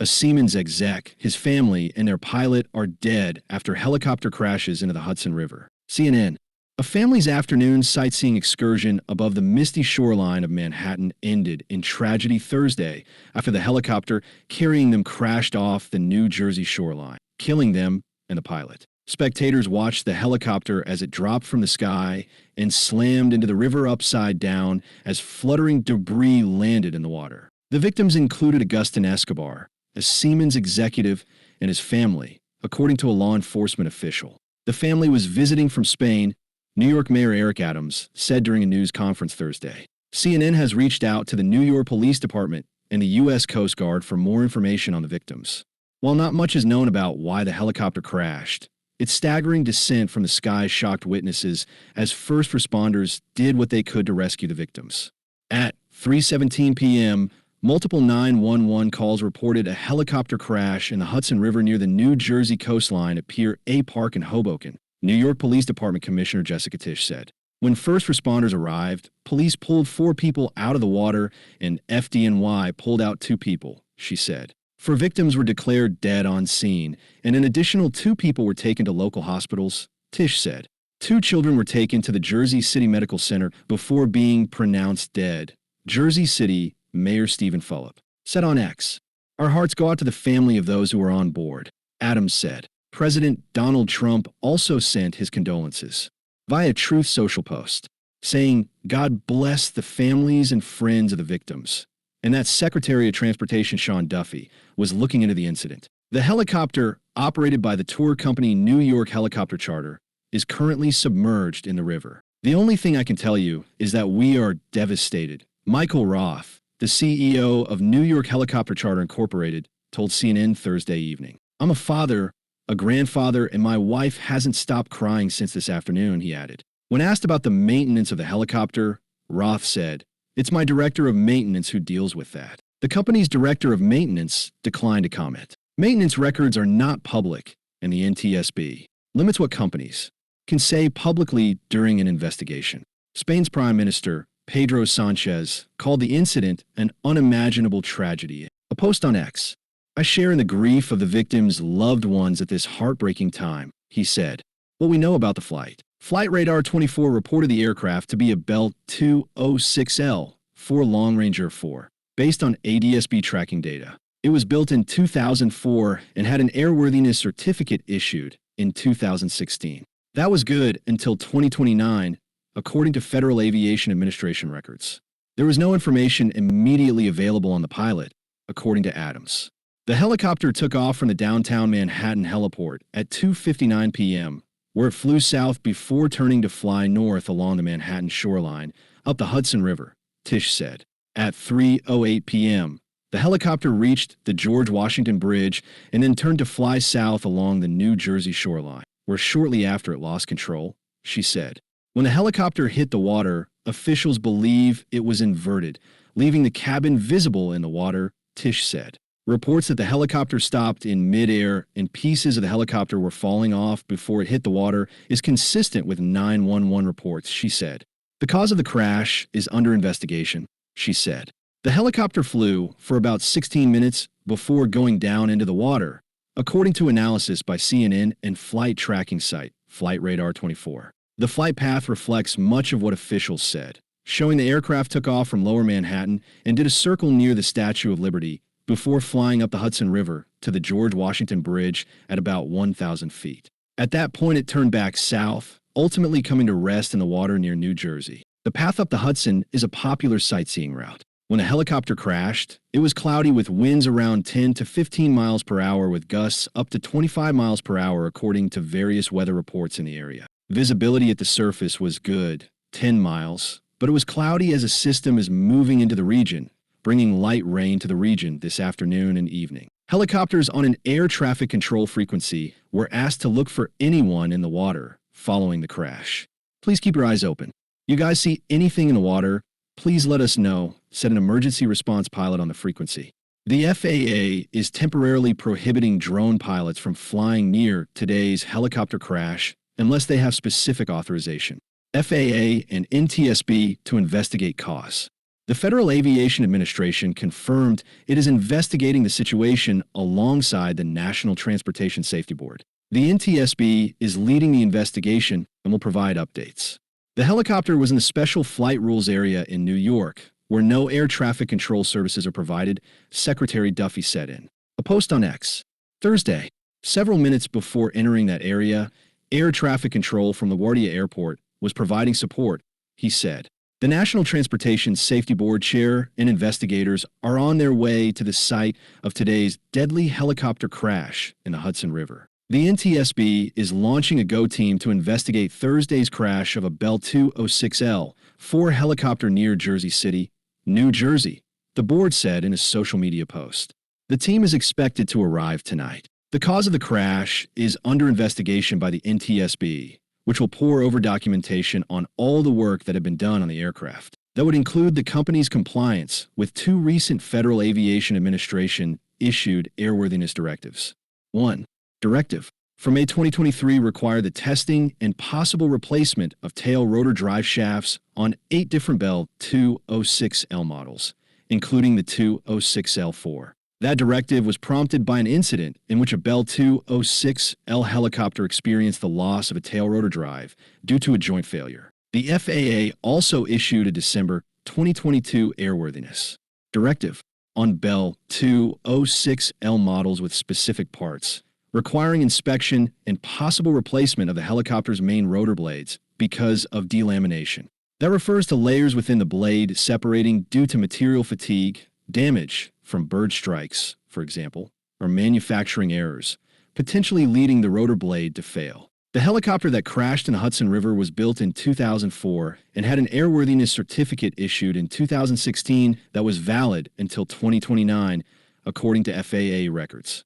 A Siemens exec, his family, and their pilot are dead after helicopter crashes into the Hudson River. CNN. A family's afternoon sightseeing excursion above the misty shoreline of Manhattan ended in tragedy Thursday after the helicopter carrying them crashed off the New Jersey shoreline, killing them and the pilot. Spectators watched the helicopter as it dropped from the sky and slammed into the river upside down as fluttering debris landed in the water. The victims included Agustín Escobar, a Siemens executive, and his family, according to a law enforcement official. The family was visiting from Spain, New York Mayor Eric Adams said during a news conference Thursday. CNN has reached out to the New York Police Department and the U.S. Coast Guard for more information on the victims. While not much is known about why the helicopter crashed, its staggering descent from the sky shocked witnesses as first responders did what they could to rescue the victims. At 3:17 p.m., multiple 911 calls reported a helicopter crash in the Hudson River near the New Jersey coastline at Pier A Park in Hoboken, New York Police Department Commissioner Jessica Tisch said. When first responders arrived, police pulled 4 people out of the water and FDNY pulled out 2 people, she said. 4 victims were declared dead on scene, and an additional 2 people were taken to local hospitals, Tisch said. 2 children were taken to the Jersey City Medical Center before being pronounced dead. Jersey City Mayor Stephen Fulop said on X, "Our hearts go out to the family of those who were on board," Adams said. President Donald Trump also sent his condolences via Truth Social post, saying, "God bless the families and friends of the victims," and that Secretary of Transportation Sean Duffy was looking into the incident. The helicopter, operated by the tour company New York Helicopter Charter, is currently submerged in the river. "The only thing I can tell you is that we are devastated," Michael Roth, the CEO of New York Helicopter Charter Incorporated, told CNN Thursday evening. "I'm a father, a grandfather, and my wife hasn't stopped crying since this afternoon," he added. When asked about the maintenance of the helicopter, Roth said, "It's my director of maintenance who deals with that." The company's director of maintenance declined to comment. Maintenance records are not public, and the NTSB limits what companies can say publicly during an investigation. Spain's Prime Minister, Pedro Sanchez, called the incident an unimaginable tragedy. A post on X, "I share in the grief of the victims' loved ones at this heartbreaking time," he said. What we know about the flight. Flight Radar 24 reported the aircraft to be a Bell 206L for LongRanger 4, based on ADSB tracking data. It was built in 2004 and had an airworthiness certificate issued in 2016. That was good until 2029, according to Federal Aviation Administration records. There was no information immediately available on the pilot, according to Adams. The helicopter took off from the downtown Manhattan Heliport at 2:59 p.m., where it flew south before turning to fly north along the Manhattan shoreline up the Hudson River, Tisch said. At 3:08 p.m., the helicopter reached the George Washington Bridge and then turned to fly south along the New Jersey shoreline, where shortly after it lost control, she said. When the helicopter hit the water, officials believe it was inverted, leaving the cabin visible in the water, Tisch said. Reports that the helicopter stopped in midair and pieces of the helicopter were falling off before it hit the water is consistent with 911 reports, she said. The cause of the crash is under investigation, she said. The helicopter flew for about 16 minutes before going down into the water, according to analysis by CNN and flight tracking site, Flight Radar 24. The flight path reflects much of what officials said, showing the aircraft took off from Lower Manhattan and did a circle near the Statue of Liberty before flying up the Hudson River to the George Washington Bridge at about 1,000 feet. At that point, it turned back south, ultimately coming to rest in the water near New Jersey. The path up the Hudson is a popular sightseeing route. When the helicopter crashed, it was cloudy with winds around 10 to 15 miles per hour with gusts up to 25 miles per hour according to various weather reports in the area. Visibility at the surface was good, 10 miles, but it was cloudy as a system is moving into the region, bringing light rain to the region this afternoon and evening. Helicopters on an air traffic control frequency were asked to look for anyone in the water following the crash. Please keep your eyes open. You guys see anything in the water? Please let us know, said an emergency response pilot on the frequency. The FAA is temporarily prohibiting drone pilots from flying near today's helicopter crash unless they have specific authorization. FAA and NTSB to investigate cause. The Federal Aviation Administration confirmed it is investigating the situation alongside the National Transportation Safety Board. The NTSB is leading the investigation and will provide updates. The helicopter was in the Special Flight Rules area in New York, where no air traffic control services are provided, Secretary Duffy said in a post on X. Thursday, several minutes before entering that area, air traffic control from LaGuardia Airport was providing support, he said. The National Transportation Safety Board chair and investigators are on their way to the site of today's deadly helicopter crash in the Hudson River. The NTSB is launching a GO team to investigate Thursday's crash of a Bell 206L-4 helicopter near Jersey City, New Jersey, the board said in a social media post. The team is expected to arrive tonight. The cause of the crash is under investigation by the NTSB, which will pore over documentation on all the work that had been done on the aircraft. That would include the company's compliance with two recent Federal Aviation Administration issued airworthiness directives. 1. Directive from May 2023 required the testing and possible replacement of tail rotor drive shafts on 8 different Bell 206L models, including the 206L4. That directive was prompted by an incident in which a Bell 206L helicopter experienced the loss of a tail rotor drive due to a joint failure. The FAA also issued a December 2022 airworthiness directive on Bell 206L models with specific parts, requiring inspection and possible replacement of the helicopter's main rotor blades because of delamination. That refers to layers within the blade separating due to material fatigue, damage from bird strikes, for example, or manufacturing errors, potentially leading the rotor blade to fail. The helicopter that crashed in the Hudson River was built in 2004 and had an airworthiness certificate issued in 2016 that was valid until 2029, according to FAA records.